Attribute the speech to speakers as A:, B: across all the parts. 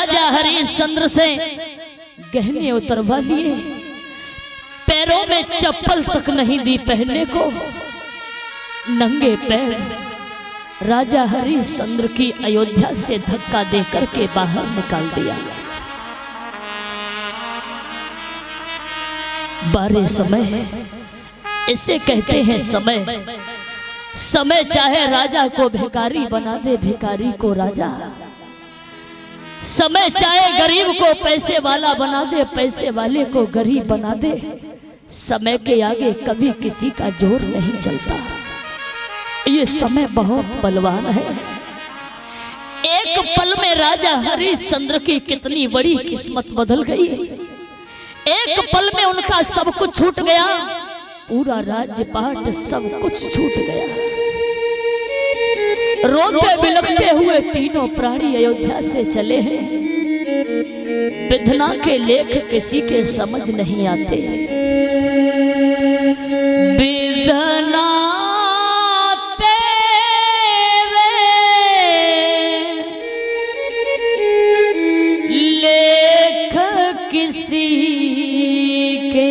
A: राजा हरिश्चंद्र से गहने उतरवा लिए, पैरों में चप्पल तक नहीं दी पहनने को। नंगे पैर राजा हरिश्चंद्र की अयोध्या से धक्का देकर के बाहर निकाल दिया। 12 समय, इसे कहते हैं समय। समय चाहे राजा को भिखारी बना दे, भिखारी को राजा। समय चाहे गरीब को पैसे वाला बना दे, पैसे वाले को गरीब बना दे। समय के आगे कभी किसी का जोर नहीं चलता। ये समय बहुत बलवान है। एक पल में राजा हरिश्चंद्र की कितनी बड़ी किस्मत बदल गई। एक पल में उनका सब कुछ छूट गया, पूरा राज्यपाट सब कुछ छूट गया। रोते बिलखते हुए तीनों प्राणी अयोध्या से चले हैं। विधना के लेख किसी के समझ नहीं आते। विधना तेरे लेख किसी के,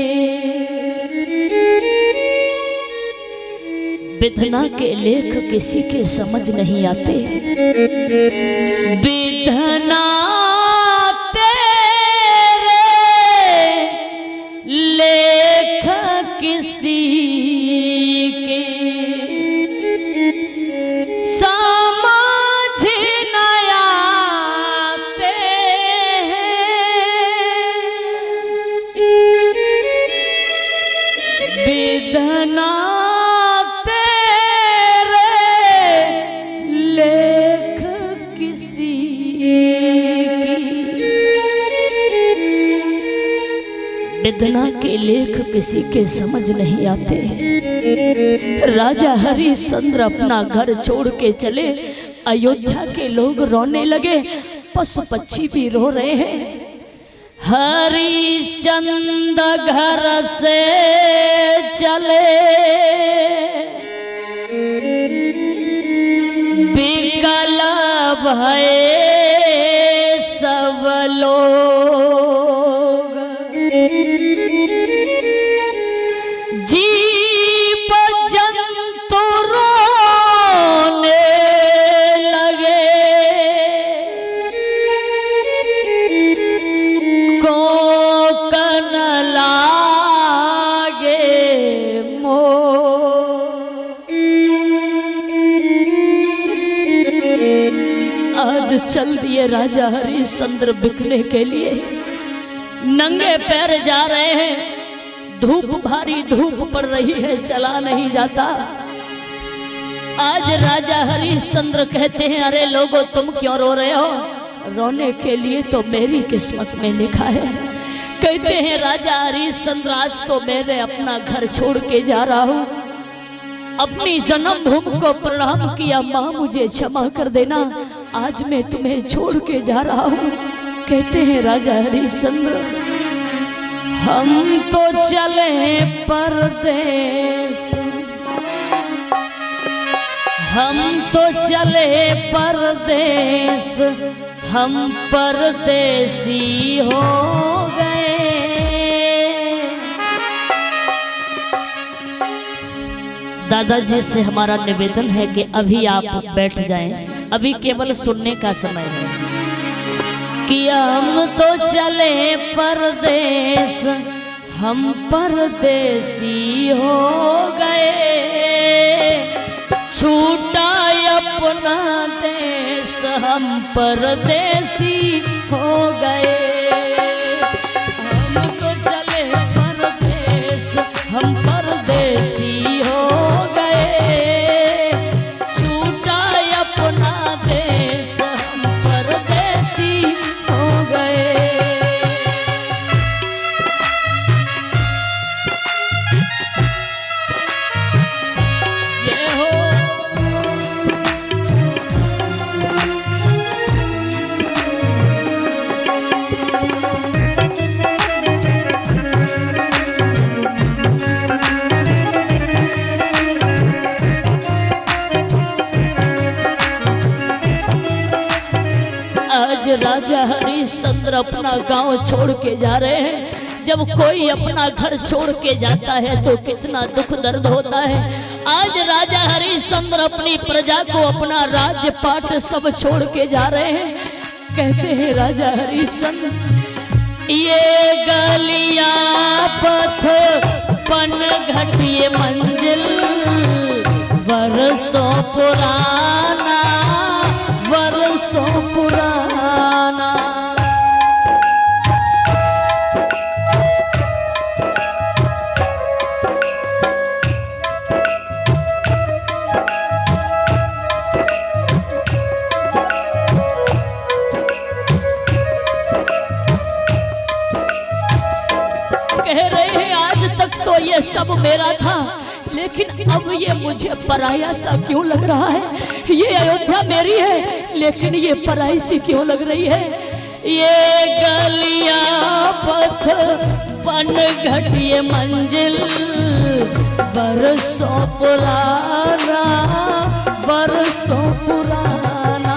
A: विधना के लेख किसी के समझ नहीं आते। विधना तेरे लेख किसी के समझ नहीं आते हैं। विधना विधना के लेख किसी के समझ नहीं आते। राजा हरिश्चंद्र अपना घर छोड़ के चले। अयोध्या के लोग रोने लगे, पशु पक्षी भी रो रहे हैं। हरिश्चंद्र घर से चले, विकल भये सब लोग। जीव जंतु रोने लगे, कोकन लागे आज चल दिए राजा हरिश्चंद्र बिकने के लिए। नंगे पैर जा रहे हैं, धूप भारी धूप पड़ रही है, चला नहीं जाता। आज राजा हरिश्चंद्र कहते हैं, अरे लोगों तुम क्यों रो रहे हो? रोने के लिए तो मेरी किस्मत में लिखा है। कहते हैं राजा हरिश्चंद्र आज तो मैंने अपना घर छोड़ के जा रहा हूँ, अपनी जन्मभूमि को प्रणाम किया, माँ मुझे क्षमा कर देना, आज मैं तुम्हें छोड़ के जा रहा हूँ। कहते हैं राजा हरिश्चंद्र हम तो चले परदेश, हम तो चले परदेश, हम परदेसी हो गए। दादाजी से हमारा निवेदन है कि अभी आप बैठ जाएं, अभी केवल सुनने का समय है कि हम तो चले परदेश, हम परदेसी हो गए। छूटा अपना देश, हम परदेसी हो गए। हम तो चले परदेश, हम परदेसी हो गए। छूटा अपना देश, हम परदेसी हो गए। ये हो आज राजा हरिश्चंद्र अपना गांव छोड़ के जा रहे हैं। जब कोई अपना घर छोड़ के जाता है तो कितना दुख दर्द होता है। आज राजा हरिश्चंद्र अपनी प्रजा को, अपना राज्य पाट सब छोड़ के जा रहे हैं। कहते हैं राजा हरिश्चंद्र, ये गलिया पथ पन घट ये मंजिल वर्षों पुराना, वर्षों पुराना। कह रहे हैं आज तक तो ये सब मेरा था, लेकिन अब ये मुझे पराया सा क्यों लग रहा है। ये अयोध्या मेरी है लेकिन ये पराई सी क्यों लग रही है। ये गलियां पथ पन घट ये मंजिल बरसों पुराना, बरसों पुराना।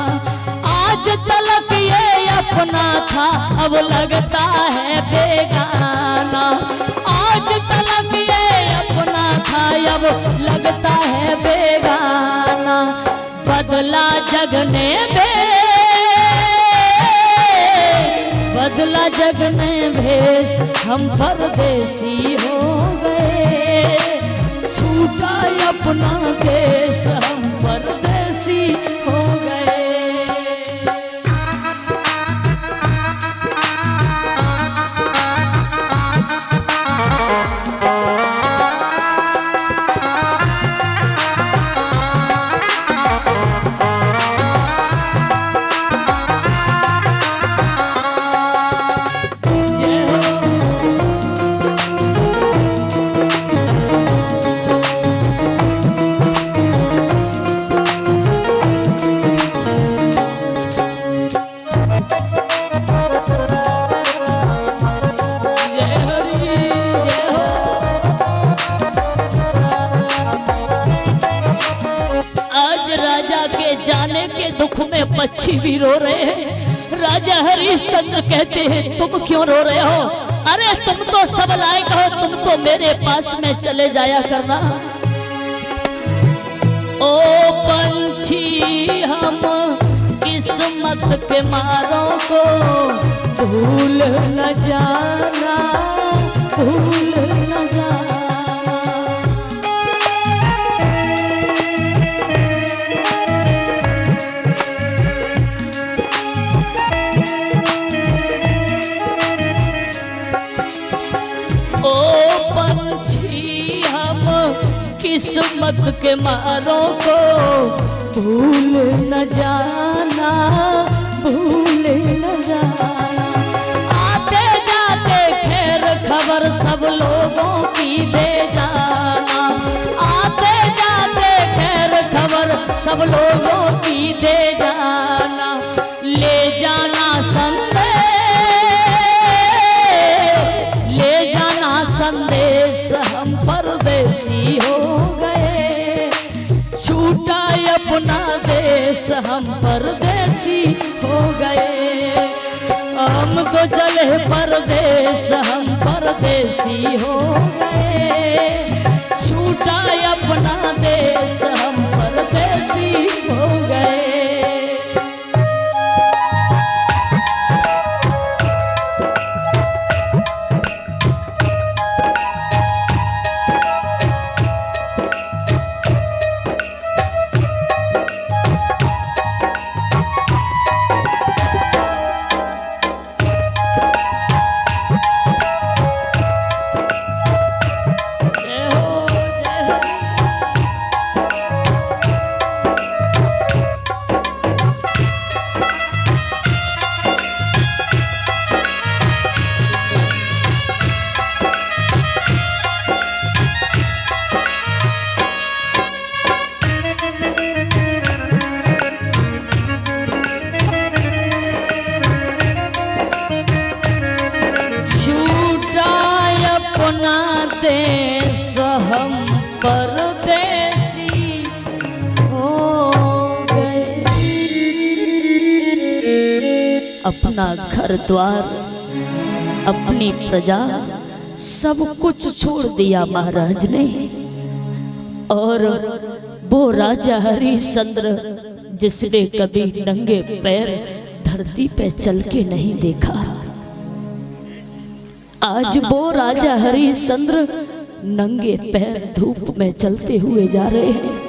A: आज तलक ये अपना था अब लगता है बेगाना। आज तलक ये अपना था अब लगता है बेगाना। बदला जगने बदला जगने भेष हम परदेसी हो गए। छूटा अपना देश हम परदेसी हो गए। जाने के दुख में पक्षी भी रो रहे हैं। राजा हरिश्चंद्र कहते हैं तुम क्यों रो रहे हो। अरे तुम तो सब लायक हो, तुम तो मेरे पास में चले जाया करना। ओ पंछी हम किस्मत के मारों को भूल न जाना, भूल न जाना। किस्मत के मारों को भूल न जाना, भूल न जाना। आते जाते खैर खबर सब लोगों की दे जाना। आते जाते खैर खबर सब लोगों की दे जाना। ले जाना संदेश, ले जाना संदेश हम परदेसी हो गए। छूटा अपना देश हम परदेसी हो गए। हम तो चले परदेश हम परदेसी हो गए। छूटा अपना देश हम परदेसी हो गए। अपना घर द्वार, अपनी प्रजा, सब कुछ छोड़ दिया महाराज ने। और वो राजा हरिश्चंद्र जिसने कभी नंगे पैर धरती पे चल के नहीं देखा, आज वो राजा हरिश्चंद्र नंगे पैर धूप में चलते हुए जा रहे हैं।